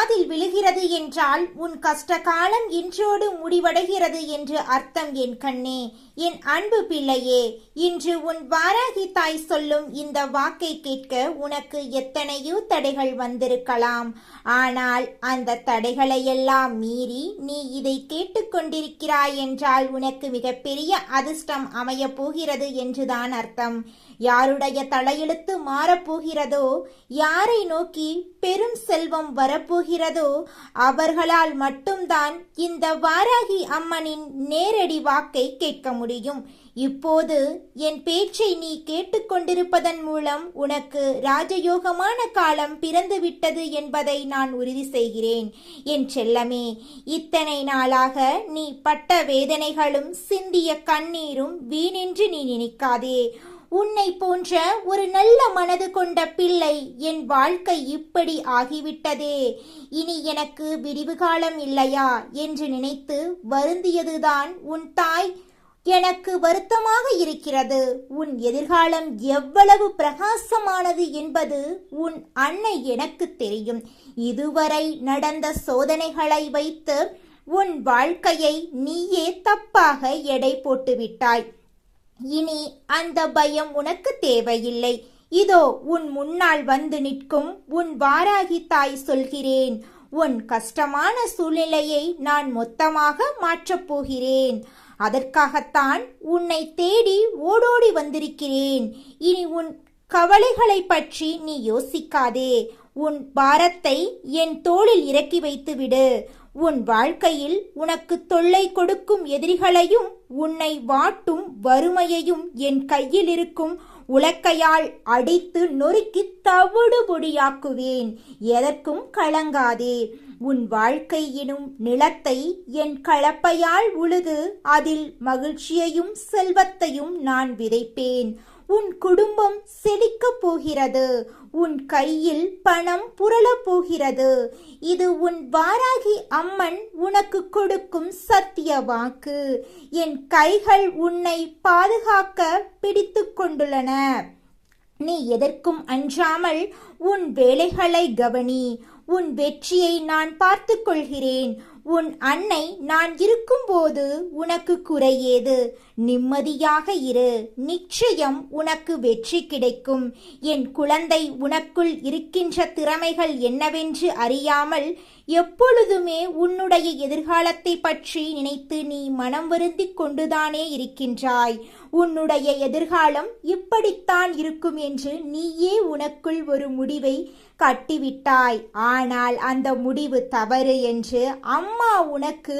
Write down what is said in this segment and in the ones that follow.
காதில் விழுகிறது என்றால் உன் கஷ்ட காலம் இன்றோடு முடிவடைகிறது என்று அர்த்தம் என் கண்ணே. என் அன்பு பிள்ளையே, இன்று உன் வாராகி தாய் சொல்லும் இந்த வாக்கை கேட்க உனக்கு எத்தனையோ தடைகள் வந்திருக்கலாம். ஆனால் அந்த தடைகளையெல்லாம் மீறி நீ இதை கேட்டுக்கொண்டிருக்கிறாய் என்றால் உனக்கு மிகப்பெரிய அதிர்ஷ்டம் அமைய போகிறது என்றுதான் அர்த்தம். யாருடைய தலையெழுத்து மாறப்போகிறதோ, யாரை நோக்கி பெரும் செல்வம் வரப்போகிறதோ அவர்களால் மட்டும்தான் இந்த வாராகி அம்மனின் நேரடி வாக்கை கேட்க முடியும். இப்போது என் பேச்சை நீ கேட்டுக்கொண்டிருப்பதன் மூலம் உனக்கு ராஜயோகமான காலம் பிறந்துவிட்டது என்பதை நான் உறுதி செய்கிறேன். என் செல்லமே, இத்தனை நாளாக நீ பட்ட வேதனைகளும் சிந்திய கண்ணீரும் வீணென்று நீ நினைக்காதே. உன்னை போன்ற ஒரு நல்ல மனது கொண்ட பிள்ளை என் வாழ்க்கை இப்படி ஆகிவிட்டதே, இனி எனக்கு விடிவு காலம் இல்லையா என்று நினைத்து வருந்தியதுதான் உன் தாய். எனக்கு வருத்தமாக இருக்கிறது. உன் எதிர்காலம் எவ்வளவு பிரகாசமானது என்பது உன் அன்னை எனக்கு தெரியும். இதுவரை நடந்த சோதனைகளை வைத்து உன் வாழ்க்கையை நீயே தப்பாக எடை போட்டுவிட்டாய். இனி அந்த பயம் உனக்கு தேவையில்லை. இதோ உன் முன்னால் வந்து நிற்கும் உன் வாராகி தாய் சொல்கிறேன். உன் கஷ்டமான சூழ்நிலையை நான் மொத்தமாக மாற்றப் போகிறேன். அதற்காகத்தான் உன்னை தேடி ஓடோடி வந்திருக்கிறேன். இனி உன் கவலைகளை பற்றி நீ யோசிக்காதே. உன் பாரத்தை என் தோளில் இறக்கி வைத்துவிடு. உன் வாழ்க்கையில் உனக்கு தொல்லை கொடுக்கும் எதிரிகளையும் உன்னை வாட்டும் வறுமையையும் என் கையில் இருக்கும் உலக்கையால் அடித்து நொறுக்கி தவிடுபொடியாக்குவேன். எதற்கும் கலங்காதே. உன் வாழ்க்கை எனும் நிலத்தை என் கலப்பையால் உழுது அதில் மகிழ்ச்சியையும் செல்வத்தையும் நான் விதைப்பேன். உன் குடும்பம் செழிக்கப் போகிறது. உன் கையில் பணம் புரளப் போகிறது. இது உன் வாராகி அம்மன் உனக்கு கொடுக்கும் சத்திய வாக்கு. என் கைகள் உன்னை பாதுகாக்க பிடித்து கொண்டுள்ளன. நீ எதற்கும் அஞ்சாமல் உன் வேலைகளை கவனி. உன் வெற்றியை நான் பார்த்து கொள்கிறேன். உன் அன்னை நான் இருக்கும்போது உனக்கு குறையேது. நிம்மதியாக இரு. நிச்சயம் உனக்கு வெற்றி கிடைக்கும். என் குழந்தை, உனக்குள் இருக்கின்ற திறமைகள் என்னவென்று அறியாமல் எப்பொழுதுமே உன்னுடைய எதிர்காலத்தை பற்றி நினைத்து நீ மனம் வருந்தி கொண்டுதானே இருக்கின்றாய். உன்னுடைய எதிர்காலம் இப்படித்தான் இருக்கும் என்று நீயே உனக்குள் ஒரு முடிவை கட்டிவிட்டாய். ஆனால் அந்த முடிவு தவறு என்று அம்மா உனக்கு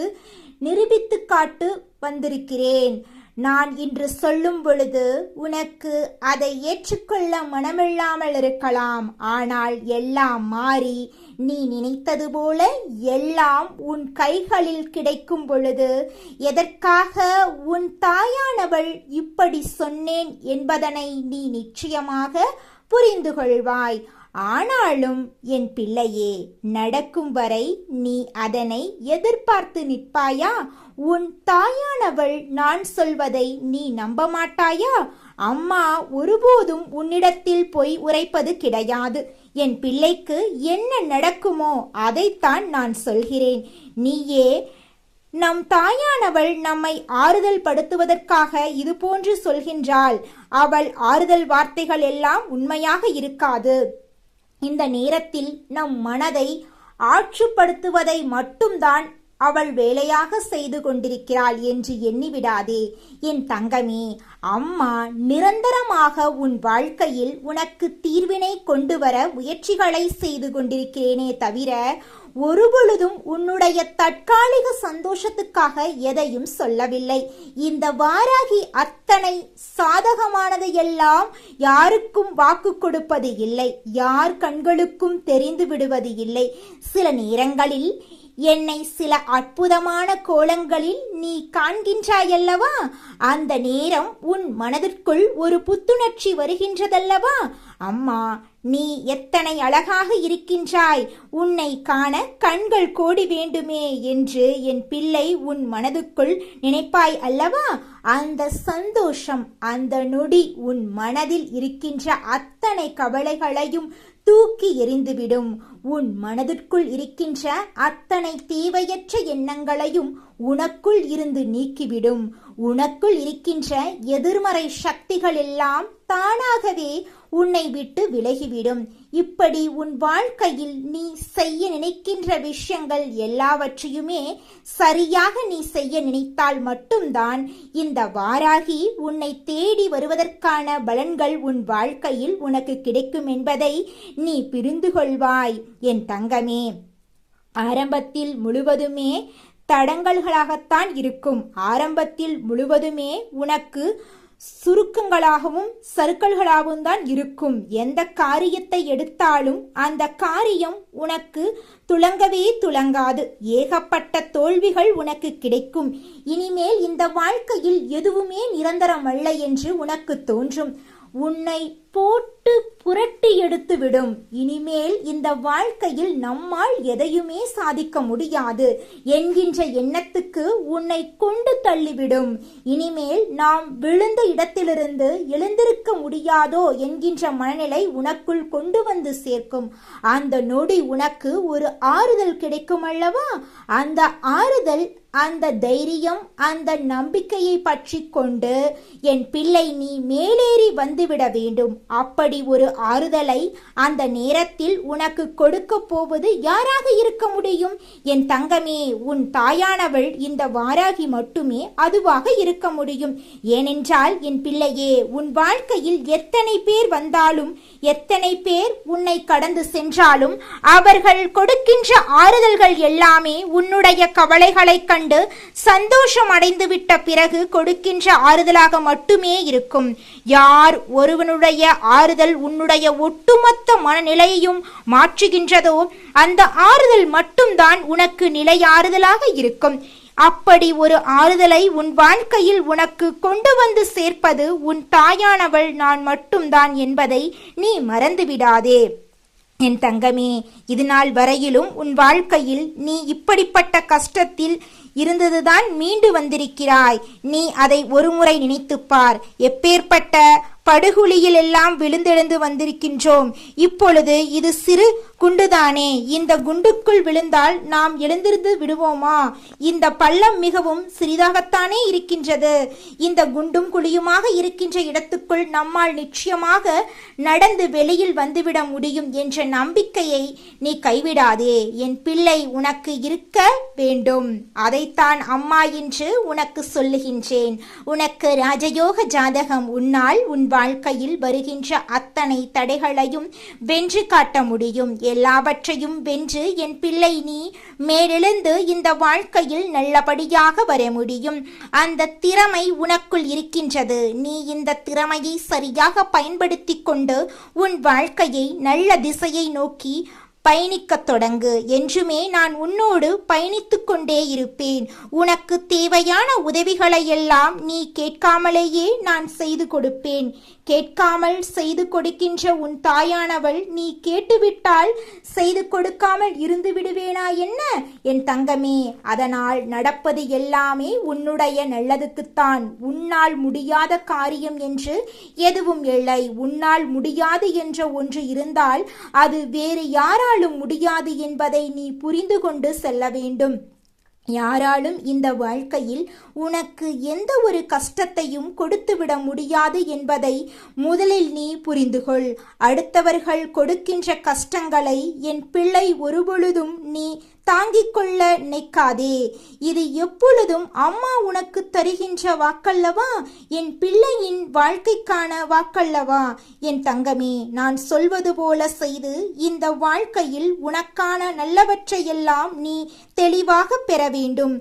நிரூபித்து காட்டு வந்திருக்கிறேன். நான் இன்று சொல்லும் பொழுது உனக்கு அதை ஏற்றுக்கொள்ள மனமில்லாமல் இருக்கலாம். ஆனால் எல்லாம் மாறி நீ நினைத்தது போல எல்லாம் உன் கைகளில் கிடைக்கும் பொழுது எதற்காக உன் தாயானவள் இப்படி சொன்னேன் என்பதனை நீ நிச்சயமாக புரிந்து கொள்வாய். ஆனாலும் என் பிள்ளையே, நடக்கும் வரை நீ அதனை எதிர்பார்த்து நிற்பாயா? உன் தாயானவள் நான் சொல்வதை நீ நம்ப மாட்டாயா? அம்மா ஒருபோதும் உன்னிடத்தில் பொய் உரைப்பது கிடையாது. என் பிள்ளைக்கு என்ன நடக்குமோ அதைத்தான் நான் சொல்கிறேன். நீயே நம் தாயானவள் நம்மை ஆறுதல் படுத்துவதற்காக இது போன்று சொல்கின்றாள். அவள் ஆறுதல் வார்த்தைகள் எல்லாம் உண்மையாக இருக்காது. இந்த நேரத்தில் நம் மனதை ஆற்றுப்படுத்துவதை மட்டும்தான் அவள் வேலையாக செய்து கொண்டிருக்கிறாள் என்று எண்ணிவிடாதே என் தங்கமே. அம்மா நிரந்தரமாக உன் வாழ்க்கையில் உனக்கு தீர்வினை கொண்டு வர முயற்சிகளை செய்து கொண்டிருக்கிறேனே தவிர ஒருபொழுதும் உன்னுடைய தற்காலிக சந்தோஷத்துக்காக எதையும் சொல்லவில்லை. இந்த வாராகி அத்தனை சாதகமானது எல்லாம் யாருக்கும் வாக்கு கொடுப்பது இல்லை. யார் கண்களுக்கும் தெரிந்து விடுவது இல்லை. சில நேரங்களில் என்னை சில அற்புதமான கோலங்களில் நீ காண்கின்றாயல்லவா? அந்த நேரம் உன் மனதிற்குள் ஒரு புத்துணர்ச்சி வருகின்றதல்லவா? அம்மா, நீ எத்தனை அழகாக இருக்கின்றாய், உன்னை காண கண்கள் கோடி வேண்டுமே என்று என் பிள்ளை உன் மனதுக்குள் நினைப்பாய் அல்லவா? அந்த சந்தோஷம், அந்த நொடி உன் மனதில் இருக்கின்ற அத்தனை கவலைகளையும் தூக்கி எறிந்துவிடும். உன் மனதிற்குள் இருக்கின்ற அத்தனை தேவையற்ற எண்ணங்களையும் உனக்குள் இருந்து நீக்கிவிடும். உனக்குள் இருக்கின்ற எதிர்மறை சக்திகள் எல்லாம் தானாகவே உன்னை விட்டு விலகிவிடும். இப்படி உன் வாழ்க்கையில் நீ செய்ய நினைக்கின்ற விஷயங்கள் எல்லாவற்றையுமே சரியாக நீ செய்ய நினைத்தால் மட்டும்தான் இந்த வாராகி உன்னை தேடி வருவதற்கான பலன்கள் உன் வாழ்க்கையில் உனக்கு கிடைக்கும் என்பதை நீ புரிந்து கொள்வாய் என் தங்கமே. ஆரம்பத்தில் முழுவதுமே தடங்கல்களாகத்தான் இருக்கும். ஆரம்பத்தில் முழுவதுமே உனக்கு சுருக்கங்களாகவும் சறுக்கல்களாகவும் தான் இருக்கும். எந்த காரியத்தை எடுத்தாலும் அந்த காரியம் உனக்கு துளங்கவே துளங்காது. ஏகப்பட்ட தோல்விகள் உனக்கு கிடைக்கும். இனிமேல் இந்த வாழ்க்கையில் எதுவுமே நிரந்தரமல்ல என்று உனக்கு தோன்றும். உன்னை போட்டு புரட்டி எடுத்து விடும். இனிமேல் இந்த வாழ்க்கையில் நம்மால் எதையுமே சாதிக்க முடியாது என்கின்ற எண்ணத்துக்கு உன்னை கொண்டு தள்ளிவிடும். இனிமேல் நாம் விழுந்த இடத்திலிருந்து எழுந்திருக்க முடியாதோ என்கின்ற மனநிலை உனக்குள் கொண்டு வந்து சேர்க்கும். அந்த நொடி உனக்கு ஒரு ஆறுதல் கிடைக்கும் அல்லவா? அந்த ஆறுதல், அந்த தைரியம், அந்த நம்பிக்கையை பற்றி கொண்டு என் பிள்ளை நீ மேலேறி வந்துவிட வேண்டும். அப்படி ஒரு ஆறுதலை அந்த நேரத்தில் உனக்கு கொடுக்க போவது யாராக இருக்க முடியும்? என் தங்கமே, உன் தாயானவள் இந்த வாராகி மட்டுமே அதுவாக இருக்க முடியும். ஏனென்றால் என் பிள்ளையே, உன் வாழ்க்கையில் எத்தனை பேர் வந்தாலும் எத்தனை பேர் உன்னை கடந்து சென்றாலும் அவர்கள் கொடுக்கின்ற ஆறுதல்கள் எல்லாமே உன்னுடைய கவலைகளை கண்டு சந்தோஷம் அடைந்து விட்ட பிறகு கொடுக்கின்ற ஆறுதலாக மட்டுமே இருக்கும். யார் ஒருவனுடைய ஆறுதல் உன்னுடைய ஒட்டுமொத்த மனநிலையையும் மாற்றுகின்றதோ அந்த ஆறுதல் மட்டும்தான் உனக்கு நிலையாறுதலாக இருக்கும். அப்படி ஒரு ஆறுதலை உன் வாழ்க்கையில் உனக்கு கொண்டு வந்து சேர்ப்பது உன் தாயானவள் நான் மட்டும்தான் என்பதை நீ மறந்துவிடாதே என் தங்கமே. இதுநாள் வரையிலும் உன் வாழ்க்கையில் நீ இப்படிப்பட்ட கஷ்டத்தில் இருந்ததுதான் மீண்டு வந்திருக்கிறாய். நீ அதை ஒருமுறை நினைத்துப்பார். எப்பேற்பட்ட படுகுழியில் எல்லாம் விழுந்தெழுந்து வந்திருக்கின்றோம். இப்பொழுது இது சிறு குண்டுதானே, இந்த குண்டுக்குள் விழுந்தால் நாம் எழுந்திருந்து விடுவோமா? இந்த பள்ளம் மிகவும் சிறிதாகத்தானே இருக்கின்றது. இந்த குண்டும் குழியுமாக இருக்கின்ற இடத்துக்குள் நம்மால் நிச்சயமாக நடந்து வெளியில் வந்துவிட முடியும் என்ற நம்பிக்கையை நீ கைவிடாதே என் பிள்ளை. உனக்கு இருக்க வேண்டும். அதைத்தான் அம்மா என்று உனக்கு சொல்லுகின்றேன். உனக்கு ராஜயோக ஜாதகம். உன்னால் உன் வாழ்க்கையில் வருகின்ற அத்தனை தடைகளையும் வென்று காட்ட முடியும். எல்லாவற்றையும் வென்று என் பிள்ளை நீ மேலெழுந்து இந்த வாழ்க்கையில் நல்லபடியாக வர முடியும். அந்த திறமை உனக்குள் இருக்கின்றது. நீ இந்த திறமையை சரியாக பயன்படுத்தி கொண்டு உன் வாழ்க்கையை நல்ல திசையை நோக்கி பயணிக்க தொடங்கு. என்றுமே நான் உன்னோடு பயணித்து கொண்டே இருப்பேன். உனக்கு தேவையான உதவிகளை எல்லாம் நீ கேட்காமலேயே நான் செய்து கொடுப்பேன். கேட்காமல் செய்து கொடுக்கின்ற உன் தாயானவள் நீ கேட்டுவிட்டால் செய்து கொடுக்காமல் இருந்து விடுவேனா என்ன என் தங்கமே? அதனால் நடப்பது எல்லாமே உன்னுடைய நல்லதுக்குத்தான். உன்னால் முடியாத காரியம் என்று எதுவும் இல்லை. உன்னால் முடியாது என்ற ஒன்று இருந்தால் அது வேறு யாராலும் முடியாது என்பதை நீ புரிந்து கொண்டு செல்ல வேண்டும். யாராலும் இந்த வாழ்க்கையில் உனக்கு எந்த ஒரு கஷ்டத்தையும் கொடுத்துவிட முடியாது என்பதை முதலில் நீ புரிந்துகொள். அடுத்தவர்கள் கொடுக்கின்ற கஷ்டங்களை என் பிள்ளை ஒருபொழுதும் நீ தாங்கிக் கொள்ள நினைக்காதே. இது எப்பொழுதும் அம்மா உனக்கு தருகின்ற வாக்கல்லவா, என் பிள்ளையின் வாழ்க்கைக்கான வாக்கல்லவா என் தங்கமே. நான் சொல்வது போல செய்து இந்த வாழ்க்கையில் உனக்கான நல்லவற்றையெல்லாம் நீ தெளிவாக பெற வேண்டும்.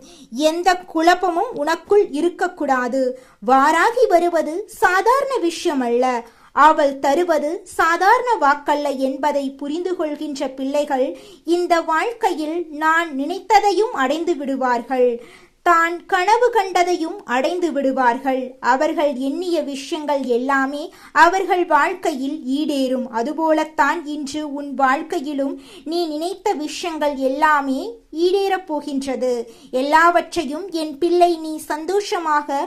எந்த குழப்பமும் உனக்குள் இருக்கக்கூடாது. வாராகி வருவது சாதாரண விஷயம் அல்ல. அவள் தருவது சாதாரண வாக்கல்ல என்பதை புரிந்து கொள்கின்ற பிள்ளைகள் இந்த வாழ்க்கையில் நான் நினைத்ததையும் அடைந்து விடுவார்கள். தான் கனவு கண்டதையும் அடைந்து விடுவார்கள். அவர்கள் எண்ணிய விஷயங்கள் எல்லாமே அவர்கள் வாழ்க்கையில் ஈடேறும். அதுபோலத்தான் இன்று உன் வாழ்க்கையிலும் நீ நினைத்த விஷயங்கள் எல்லாமே ஈடேறப் போகின்றது. எல்லாவற்றையும் என் பிள்ளை நீ சந்தோஷமாக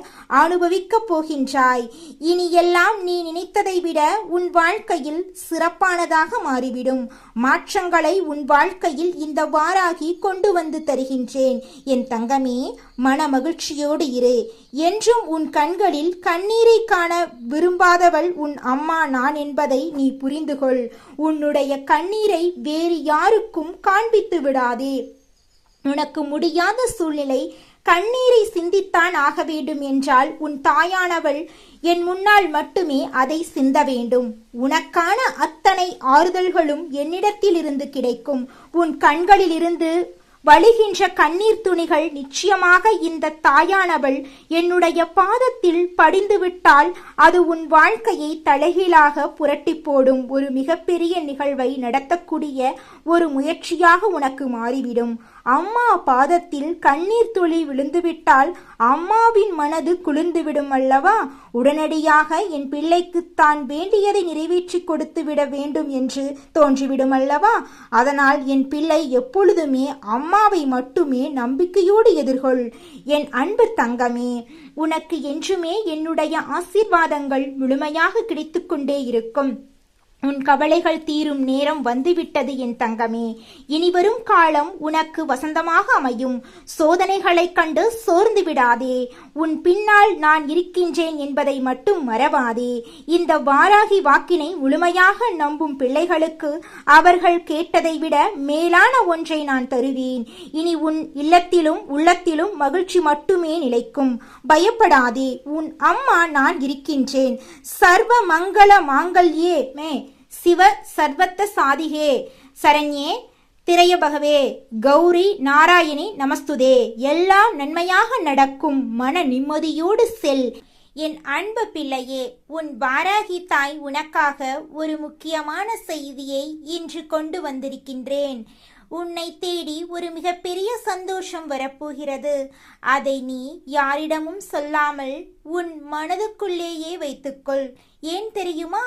அனுபவிக்கப் போகின்றாய். இனி எல்லாம் நீ நினைத்ததை விட உன் வாழ்க்கையில் சிறப்பானதாக மாறிவிடும். மாற்றங்களை உன் வாழ்க்கையில் இந்த வாராகி கொண்டு வந்து தருகின்றேன். என் தங்கமே, மன மகிழ்ச்சியோடு இரு. என்றும் உன் கண்களில் கண்ணீரை காண விரும்பாதவள் உன் அம்மா நான் என்பதை நீ புரிந்து கொள். உன்னுடைய கண்ணீரை வேறு யாருக்கும் காண்பித்து விடாதே. உனக்கு முடியாத சூழ்நிலை, கண்ணீரை சிந்தித்தான் ஆக வேண்டும் என்றால் உன் தாயானவள் என் முன்னால் மட்டுமே அதை சிந்த வேண்டும். உனக்கான அத்தனை ஆறுதல்களும் என்னிடத்திலிருந்து கிடைக்கும். உன் கண்களிலிருந்து வழிகின்ற கண்ணீர் துணிகள் நிச்சயமாக இந்த தாயானவள் என்னுடைய பாதத்தில் படிந்துவிட்டால் அது உன் வாழ்க்கையை தலைகீழாக புரட்டி போடும் ஒரு மிகப்பெரிய நிகழ்வை நடத்தக்கூடிய ஒரு முயற்சியாக உனக்கு மாறிவிடும். அம்மா பாதத்தில் கண்ணீர் துளி விழுந்துவிட்டால் அம்மாவின் மனது குளிர்ந்துவிடும் அல்லவா? உடனடியாக என் பிள்ளைக்கு தான் வேண்டியதை நிறைவேற்றி கொடுத்து விட வேண்டும் என்று தோன்றிவிடும் அல்லவா? அதனால் என் பிள்ளை எப்பொழுதுமே அம்மாவை மட்டுமே நம்பிக்கையோடு எதிர்கொள். என் அன்பு தங்கமே, உனக்கு என்றுமே என்னுடைய ஆசீர்வாதங்கள் முழுமையாக கிடைத்து கொண்டே இருக்கும். உன் கவலைகள் தீரும் நேரம் வந்துவிட்டது என் தங்கமே. இனிவரும் காலம் உனக்கு வசந்தமாக அமையும். சோதனைகளைக் கண்டு சோர்ந்து விடாதே. உன் பின்னால் நான் இருக்கின்றேன் என்பதை மட்டும் மறவாதே. இந்த வாராகி வாக்கினை முழுமையாக நம்பும் பிள்ளைகளுக்கு அவர்கள் கேட்டதை விட மேலான ஒன்றை நான் தருவேன். இனி உன் இல்லத்திலும் உள்ளத்திலும் மகிழ்ச்சி மட்டுமே நிலைக்கும். பயப்படாதே, உன் அம்மா நான் இருக்கின்றேன். சர்வ மங்கள மாங்கல்யே மே சிவ சர்வத்த சாதிகே சரண்யே திரையபகவே கௌரி நாராயணி நமஸ்துதே. எல்லாம் நன்மையாக நடக்கும். மன நிம்மதியோடு செல். என் அன்பு பிள்ளையே, உன் வாராகி தாய் உனக்காக ஒரு முக்கியமான செய்தியை இன்று கொண்டு வந்திருக்கின்றேன். உன்னை தேடி ஒரு மிகப்பெரிய சந்தோஷம் வரப்போகிறது. அதை நீ யாரிடமும் சொல்லாமல் உன் மனதுக்குள்ளேயே வைத்துக்கொள். ஏன் தெரியுமா?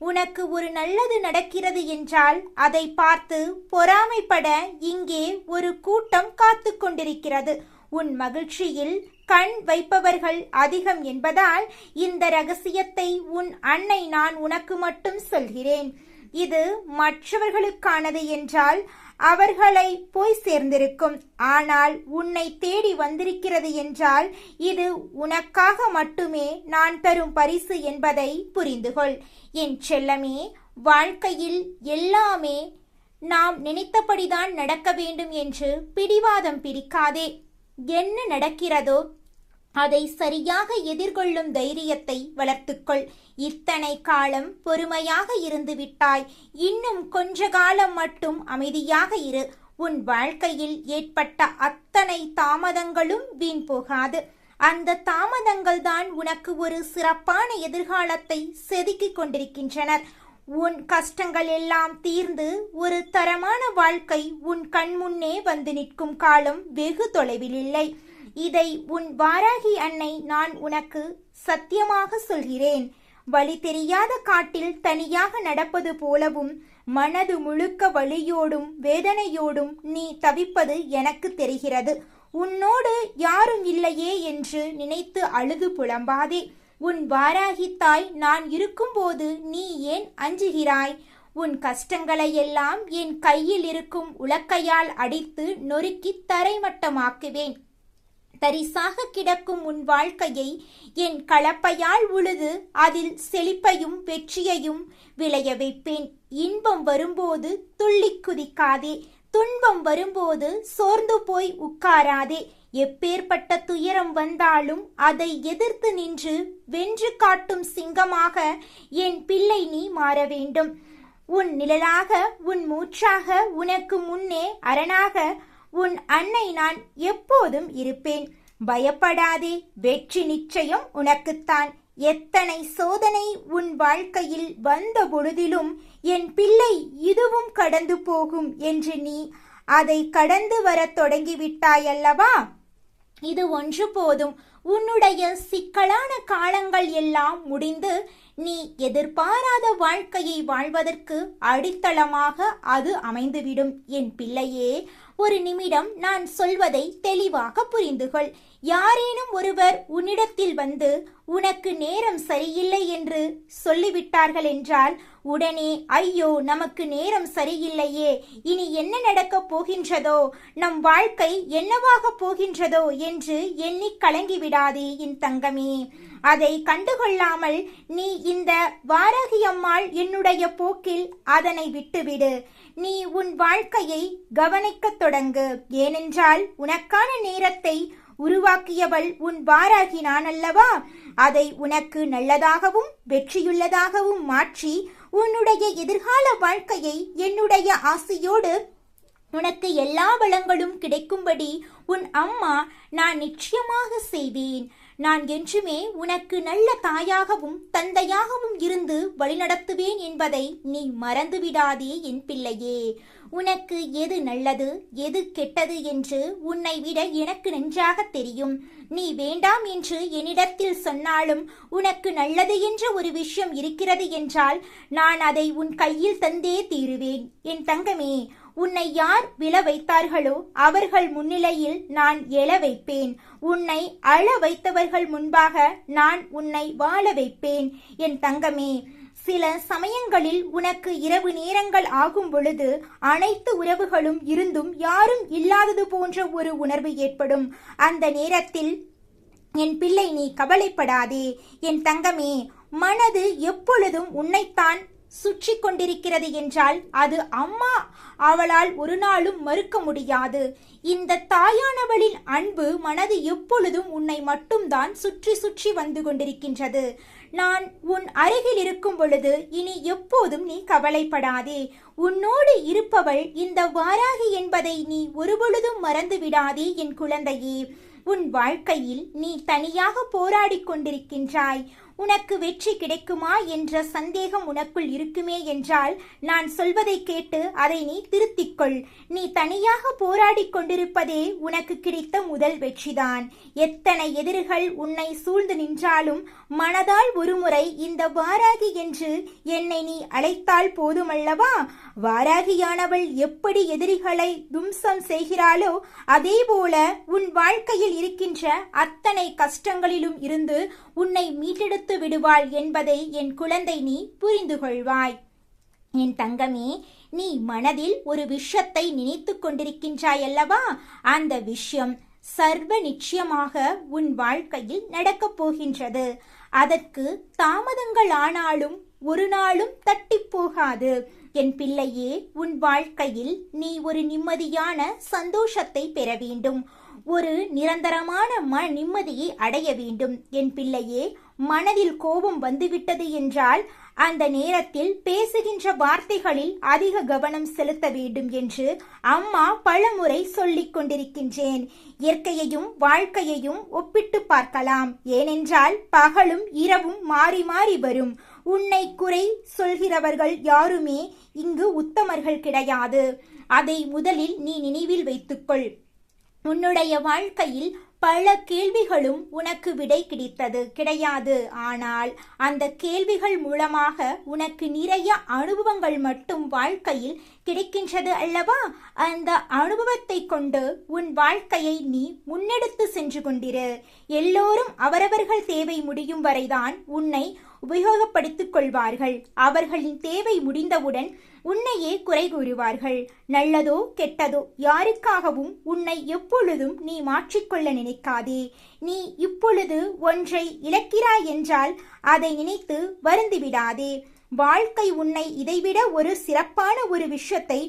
உனக்கு ஒரு நல்லது நடக்கிறது என்றால் அதை பார்த்து பொறாமைப்பட இங்கே ஒரு கூட்டம் காத்து கொண்டிருக்கிறது. உன் மகிழ்ச்சியில் கண் வைப்பவர்கள் அதிகம் என்பதால் இந்த ரகசியத்தை உன் அன்னை நான் உனக்கு மட்டும் சொல்கிறேன். இது மற்றவர்களுக்கானது என்றால் அவர்களை போய் சேர்ந்திருக்கும். ஆனால் உன்னை தேடி வந்திருக்கிறது என்றால் இது உனக்காக மட்டுமே நான் தரும் பரிசு என்பதை புரிந்துகொள். என் செல்லமே, வாழ்க்கையில் எல்லாமே நாம் நினைத்தபடிதான் நடக்க வேண்டும் என்று பிடிவாதம் பிடிக்காதே. என்ன நடக்கிறதோ அதை சரியாக எதிர்கொள்ளும் தைரியத்தை வளர்த்துக்கொள். இத்தனை காலம் பொறுமையாக இருந்து விட்டாய். இன்னும் கொஞ்ச காலம் மட்டும் அமைதியாக இரு. உன் வாழ்க்கையில் ஏற்பட்ட அத்தனை தாமதங்களும் வீண் போகாது. அந்த தாமதங்கள் தான் உனக்கு ஒரு சிறப்பான எதிர்காலத்தை செதுக்கிக் கொண்டிருக்கின்றனர். உன் கஷ்டங்கள் எல்லாம் தீர்ந்து ஒரு தரமான வாழ்க்கை உன் கண்முன்னே வந்து நிற்கும் காலம் வெகு தொலைவில் இல்லை. இதை உன் வாராகி அன்னை நான் உனக்கு சத்தியமாக சொல்கிறேன். வழி தெரியாத காட்டில் தனியாக நடப்பது போலவும் மனது முழுக்க வலியோடும் வேதனையோடும் நீ தவிப்பது எனக்கு தெரிகிறது. உன்னோடு யாரும் இல்லையே என்று நினைத்து அழுது புலம்பாதே. உன் வாராகி தாய் நான் இருக்கும்போது நீ ஏன் அஞ்சுகிறாய்? உன் கஷ்டங்களை எல்லாம் என் கையில் இருக்கும் உலக்கையால் அடித்து நொறுக்கி தரைமட்டமாக்குவேன். தரிசாக கிடக்கும் உன் வாழ்க்கையை என் கலப்பையால் உழுது அதில் செழிப்பையும் வெற்றியையும் விளைய வைப்பேன். இன்பம் வரும்போது துள்ளி குதிக்காதே. துன்பம் வரும்போது சோர்ந்து போய் உட்காராதே. எப்பேற்பட்ட துயரம் வந்தாலும் அதை எதிர்த்து நின்று வென்று காட்டும் சிங்கமாக என் பிள்ளை நீ மாற வேண்டும். உன் நிழலாக, உன் மூச்சாக, உனக்கு முன்னே அரணாக உன் அன்னை நான் எப்போதும் இருப்பேன். பயப்படாதே, வெற்றி நிச்சயம் உனக்குத்தான். எத்தனை சோதனை உன் வாழ்க்கையில் வந்த பொழுதிலும் என் பிள்ளை இதுவும் கடந்து போகும் என்று நீ அதை கடந்து வரத் தொடங்கிவிட்டாயல்லவா? இது ஒன்று போதும். உன்னுடைய சிக்கலான காலங்கள் எல்லாம் முடிந்து நீ எதிர்பாராத வாழ்க்கையை வாழ்வதற்கு அடித்தளமாக அது அமைந்துவிடும். என் பிள்ளையே, ஒரு நிமிடம் நான் சொல்வதை தெளிவாக புரிந்து கொள். யாரேனும் ஒருவர் உன்னிடத்தில் வந்து உனக்கு நேரம் சரியில்லை என்று சொல்லிவிட்டார்கள் என்றால் உடனே ஐயோ நமக்கு நேரம் சரியில்லையே, இனி என்ன நடக்கப் போகின்றதோ, நம் வாழ்க்கை என்னவாக போகின்றதோ என்று எண்ணி கலங்கிவிடாதே என் தங்கமே. அதை கண்டுகொள்ளாமல் நீ இந்த வாராகி அம்மாள் என்னுடைய போக்கில் அதனை விட்டுவிடு. நீ உன் வாழ்க்கையை கவனிக்கத் தொடங்கு. ஏனென்றால் உனக்கான நேரத்தை உருவாக்கியவள் உன் வாராகி நான் அல்லவா? அதை உனக்கு நல்லதாகவும் வெற்றியுள்ளதாகவும் மாற்றி உன்னுடைய எதிர்கால வாழ்க்கையை என்னுடைய ஆசையோடு உனக்கு எல்லா வளங்களும் கிடைக்கும்படி உன் அம்மா நான் நிச்சயமாக செய்வேன். நான் என்றுமே உனக்கு நல்ல தாயாகவும் தந்தையாகவும் இருந்து வழிநடத்துவேன் என்பதை நீ மறந்துவிடாதே என் பிள்ளையே. உனக்கு எது நல்லது எது கெட்டது என்று உன்னை விட எனக்கு நன்றாக தெரியும். நீ வேண்டாம் என்று என்னிடத்தில் சொன்னாலும் உனக்கு நல்லது என்ற ஒரு விஷயம் இருக்கிறது என்றால் நான் அதை உன் கையில் தந்தே தீருவேன் என் தங்கமே. உன்னை யார் விழ வைத்தார்களோ அவர்கள் முன்னிலையில் நான் எழ வைப்பேன். உன்னை அழ வைத்தவர்கள் முன்பாக நான் உன்னை வாழ வைப்பேன் என் தங்கமே. சில சமயங்களில் உனக்கு இரவு நேரங்கள் ஆகும் பொழுது அனைத்து உறவுகளும் இருந்தும் யாரும் இல்லாதது போன்ற ஒரு உணர்வு ஏற்படும். அந்த நேரத்தில் என் பிள்ளை நீ கவலைப்படாதே என் தங்கமே. மனது எப்பொழுதும் உன்னைத்தான் சுற்றி கொண்டிருக்கிறது என்றால் அது அம்மா அவளால் ஒரு நாளும் மறுக்க முடியாது. இந்த தாயானவளின் அன்பு மனது எப்பொழுதும் உன்னை மட்டும்தான் சுற்றி சுற்றி வந்து கொண்டிருக்கின்றது. நான் உன் அருகில் இருக்கும் பொழுது இனி எப்போதும் நீ கவலைப்படாதே. உன்னோடு இருப்பவள் இந்த வாராகி என்பதை நீ ஒருபொழுதும் மறந்து விடாதே என் குழந்தையே. உன் வாழ்க்கையில் நீ தனியாக போராடி கொண்டிருக்கின்றாய். உனக்கு வெற்றி கிடைக்குமா என்ற சந்தேகம் உனக்குள் இருக்குமே என்றால் நான் சொல்வதை கேட்டு அதை நீ திருத்திக்கொள். நீ தனியாக போராடி கொண்டிருப்பதே உனக்கு கிடைத்த முதல் வெற்றிதான். எத்தனை எதிரிகள் உன்னை சூழ்ந்து நின்றாலும் மனதால் ஒருமுறை இந்த வாராகி என்று என்னை நீ அழைத்தால் போதுமல்லவா? வாராகியானவள் எப்படி எதிரிகளை தும்சம் செய்கிறாளோ அதே போல உன் வாழ்க்கையில் இருக்கின்ற அத்தனை கஷ்டங்களிலும் இருந்து உன்னை மீட்டெடுத்து விடுவாள் என்பதை என் குழந்தை நீ புரிந்து கொள்வாய். என் தங்கமே, நீ மனதில் ஒரு விஷயத்தை நினைத்து கொண்டிருக்கின்றாய் அல்லவா? அந்த விஷயம் சர்வ நிச்சயமாக உன் வாழ்க்கையில் நடக்கப் போகின்றது. அதற்கு தாமதங்கள் ஆனாலும் ஒரு நாளும் தட்டி போகாது என் பிள்ளையே. உன் வாழ்க்கையில் நீ ஒரு நிம்மதியான சந்தோஷத்தை பெற வேண்டும். ஒரு நிரந்தரமான நிம்மதியை அடைய வேண்டும் என் பிள்ளையே. மனதில் கோபம் வந்துவிட்டது என்றால் அந்த நேரத்தில் பேசுகின்ற வார்த்தைகளில் அதிக கவனம் செலுத்த வேண்டும் என்று அம்மா பலமுறை சொல்லிக் கொண்டிருக்கின்றேன். இயற்கையையும் வாழ்க்கையையும் ஒப்பிட்டு பார்க்கலாம். ஏனென்றால் பகலும் இரவும் மாறி மாறி வரும். உன்னை குறை சொல்கிறவர்கள் யாருமே இங்கு உத்தமர்கள் கிடையாது. அதை முதலில் நீ நினைவில் வைத்துக்கொள். உன்னுடைய வாழ்க்கையில் பல கேள்விகளும் உனக்கு விடை கிடையாது. ஆனால் அந்த கேள்விகள் மூலமாக உனக்கு நிறைய அனுபவங்கள் மட்டும் வாழ்க்கையில் கிடைக்கின்றது அல்லவா? அந்த அனுபவத்தை கொண்டு உன் வாழ்க்கையை நீ முன்னெடுத்து சென்று கொண்டிரு. எல்லோரும் அவரவர்கள் தேவை முடியும் வரைதான் உன்னை உபயோகப்படுத்திக் கொள்வார்கள். அவர்களின் தேவை முடிந்தவுடன் உன்னையே குறை கூறுவார்கள். நல்லதோ கெட்டதோ யாருக்காகவும் உன்னை எப்பொழுதும் நீ மாற்றிக்கொள்ள நினைக்காதே. நீ இப்பொழுது ஒன்றை இழக்கிறாய் என்றால் அதை நினைத்து வருந்திவிடாதே. வாழ்க்கை உன்னை இதைவிட ஒரு சிறப்பான ஒரு விஷயத்தை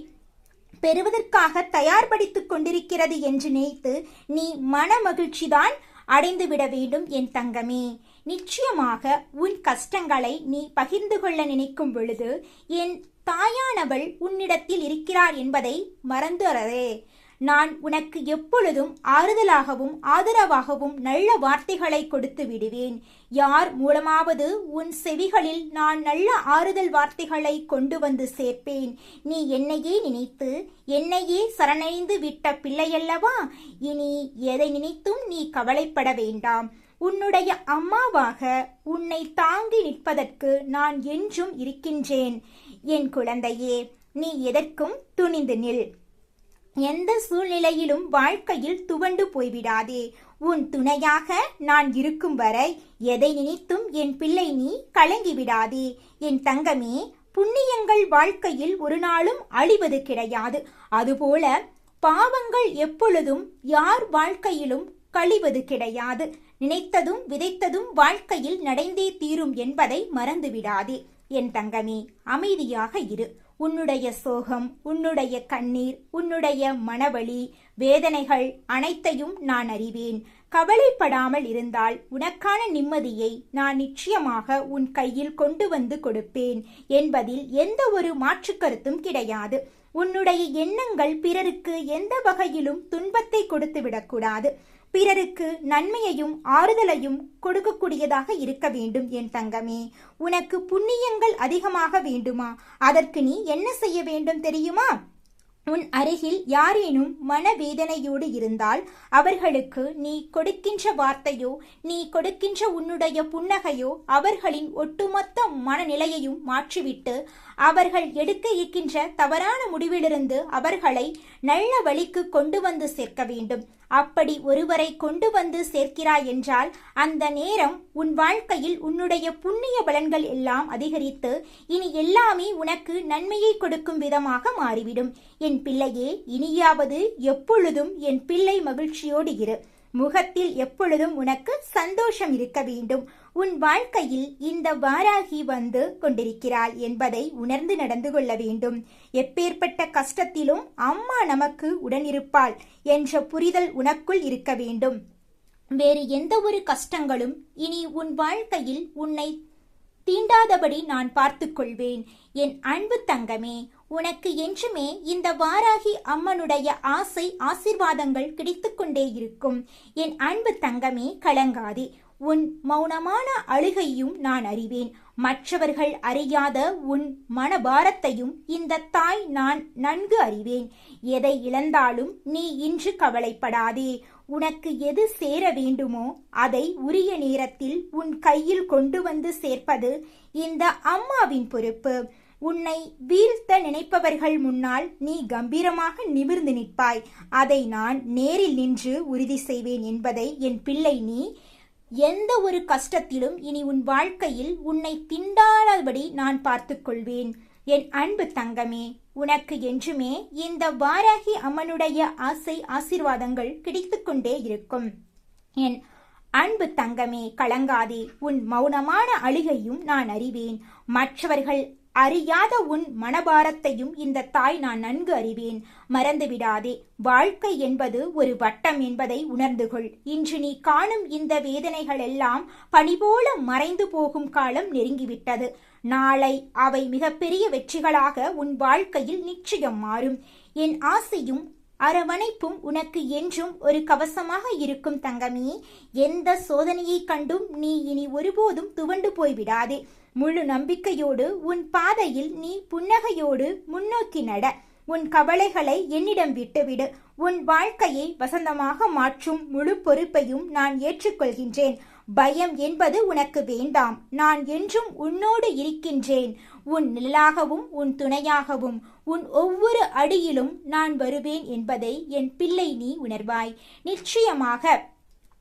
பெறுவதற்காக தயார்படுத்திக் கொண்டிருக்கிறது என்று நினைத்து நீ மன மகிழ்ச்சிதான் அடைந்துவிட வேண்டும் என் தங்கமே. நிச்சயமாக உன் கஷ்டங்களை நீ பகிர்ந்து கொள்ள நினைக்கும் பொழுது என் தாயானவள் உன்னிடத்தில் இருக்கிறார் என்பதை மறந்துறதே. நான் உனக்கு எப்பொழுதும் ஆறுதலாகவும் ஆதரவாகவும் நல்ல வார்த்தைகளை கொடுத்து விடுவேன். யார் மூலமாவது உன் செவிகளில் நான் நல்ல ஆறுதல் வார்த்தைகளை கொண்டு வந்து சேர்ப்பேன். நீ என்னையே நினைத்து என்னையே சரணடைந்து விட்ட பிள்ளையல்லவா? இனி எதை நினைத்தும் நீ கவலைப்பட வேண்டாம். உன்னுடைய அம்மாவாக உன்னை தாங்கி நிற்பதற்கு நான் என்றும் இருக்கின்றேன் என் குழந்தையே. நீ எதற்கும் துணிந்து நில். எந்த சூழ்நிலையிலும் வாழ்க்கையில் துவண்டு போய்விடாதே. உன் துணையாக நான் இருக்கும் வரை எதை நினைத்தும் என் பிள்ளை நீ கலங்கிவிடாதே. என் தங்கமே, புண்ணியங்கள் வாழ்க்கையில் ஒரு நாளும் அழிவது கிடையாது. அதுபோல பாவங்கள் எப்பொழுதும் யார் வாழ்க்கையிலும் கழிவது கிடையாது. நினைத்ததும் விதைத்ததும் வாழ்க்கையில் நடந்தே தீரும் என்பதை மறந்துவிடாதே. என் தங்கமே, அமைதியாக இரு. உன்னுடைய சோகம், உன்னுடைய கண்ணீர், உன்னுடைய மனவலி, வேதனைகள் அனைத்தையும் நான் அறிவேன். கவலைப்படாமல் இருந்தால் உனக்கான நிம்மதியை நான் நிச்சயமாக உன் கையில் கொண்டு வந்து கொடுப்பேன் என்பதில் எந்த ஒரு மாற்று கருத்தும் கிடையாது. உன்னுடைய எண்ணங்கள் பிறருக்கு எந்த வகையிலும் துன்பத்தை கொடுத்து விடக்கூடாது. பிறருக்கு நன்மையையும் ஆறுதலையும் கொடுக்கக்கூடியதாக இருக்க வேண்டும். என் தங்கமே, உனக்கு புண்ணியங்கள் அதிகமாக வேண்டுமா? அதற்கு நீ என்ன செய்ய வேண்டும் தெரியுமா? உன் அருகில் யாரேனும் மனவேதனையோடு இருந்தால் அவர்களுக்கு நீ கொடுக்கின்ற வார்த்தையோ, நீ கொடுக்கின்ற உன்னுடைய புன்னகையோ அவர்களின் ஒட்டுமொத்த மனநிலையையும் மாற்றிவிட்டு அவர்கள் எடுக்க இருக்கின்ற தவறான முடிவிலிருந்து அவர்களை நல்ல வழிக்கு கொண்டு வந்து சேர்க்க வேண்டும். அப்படி ஒருவரை கொண்டு வந்து சேர்க்கிறாய் என்றால் அந்த நேரம் உன் வாழ்க்கையில் உன்னுடைய புண்ணிய பலன்கள் எல்லாம் அதிகரித்து இனி எல்லாமே உனக்கு நன்மையை கொடுக்கும் விதமாக மாறிவிடும். என் பிள்ளையே, இனியாவது எப்பொழுதும் என் பிள்ளை மகிழ்ச்சியோடு இரு. முகத்தில் எப்பொழுதும் உனக்கு சந்தோஷம் இருக்க வேண்டும். உன் வாழ்க்கையில் இந்த வாராகி வந்து கொண்டிருக்கிறாள் என்பதை உணர்ந்து நடந்து கொள்ள வேண்டும். எப்பேற்பட்ட கஷ்டத்திலும் அம்மா நமக்கு உடனிருப்பாள் என்ற புரிதல் உனக்குள் இருக்க வேண்டும். வேறு எந்த ஒரு கஷ்டங்களும் இனி உன் வாழ்க்கையில் உன்னை தீண்டாதபடி நான் பார்த்து கொள்வேன். என் அன்பு தங்கமே, உனக்கு என்றுமே இந்த வாராகி அம்மனுடைய ஆசீர்வாதங்கள் கிடைத்துக் கொண்டே இருக்கும். என் அன்பு தங்கமே, கலங்காதே. உன் மௌனமான அழுகையும் நான் அறிவேன். மற்றவர்கள் அறியாத உன் மனபாரத்தையும் இந்த தாய் நான் நன்கு அறிவேன். எதை இழந்தாலும் நீ இன்று கவலைப்படாதே. உனக்கு எது சேர வேண்டுமோ அதை உரிய நேரத்தில் உன் கையில் கொண்டு வந்து சேர்ப்பது இந்த அம்மாவின் பொறுப்பு. உன்னை வீழ்த்த நினைப்பவர்கள் முன்னால் நீ கம்பீரமாக நிமிர்ந்து நிற்பாய். அதை நான் நேரில் நின்று உறுதி செய்வேன் என்பதை என் பிள்ளை நீ எந்த ஒரு கஷ்டத்திலும் இனி உன் வாழ்க்கையில் உன்னை திண்டாதபடி நான் பார்த்து கொள்வேன். என் அன்பு தங்கமே, உனக்கு என்றுமே இந்த வாராகி அம்மனுடைய ஆசீர்வாதங்கள் கிடைத்து கொண்டே இருக்கும். என் அன்பு தங்கமே, கலங்காதே. உன் மௌனமான அழுகையும் நான் அறிவேன். மற்றவர்கள் அறியாத உன் மனபாரத்தையும் இந்த தாய் நான் நன்கு அறிவேன். மறந்துவிடாதே, வாழ்க்கை என்பது ஒரு வட்டம் என்பதை உணர்ந்து கொள். இன்று நீ காணும் இந்த வேதனைகள் எல்லாம் பனிபோல மறைந்து போகும் காலம் நெருங்கிவிட்டது. நாளை அவை மிகப்பெரிய வெற்றிகளாக உன் வாழ்க்கையில் நிச்சயம் மாறும். என் ஆசையும் அரவணைப்பும் உனக்கு என்றும் ஒரு கவசமாக இருக்கும் தங்கமே. எந்த சோதனையை கண்டும் நீ இனி ஒருபோதும் துவண்டு போய்விடாதே. முழு நம்பிக்கையோடு உன் பாதையில் நீ புன்னகையோடு முன்னோக்கி நட. உன் கவலைகளை என்னிடம் விட்டுவிடு. உன் வாழ்க்கையை வசந்தமாக மாற்றும் முழு பொறுப்பையும் நான் ஏற்றுக்கொள்கின்றேன். பயம் என்பது உனக்கு வேண்டாம். நான் என்றும் உன்னோடு இருக்கின்றேன். உன் நிழலாகவும் உன் துணையாகவும் உன் ஒவ்வொரு அடியிலும் நான் வருவேன் என்பதை என் பிள்ளை நீ உணர்வாய். நிச்சயமாக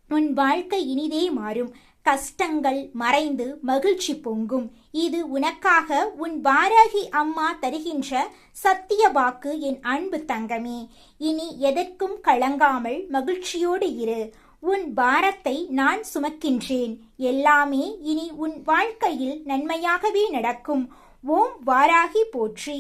உன் வாழ்க்கை இனிதே மாறும். கஷ்டங்கள் மறைந்து மகிழ்ச்சி பொங்கும். இது உனக்காக உன் வாராகி அம்மா தருகின்ற சத்திய வாக்கு. என் அன்பு தங்கமே, இனி எதற்கும் கலங்காமல் மகிழ்ச்சியோடு இரு. உன் பாரத்தை நான் சுமக்கின்றேன். எல்லாமே இனி உன் வாழ்க்கையில் நன்மையாகவே நடக்கும். ஓம் வாராகி போற்றி.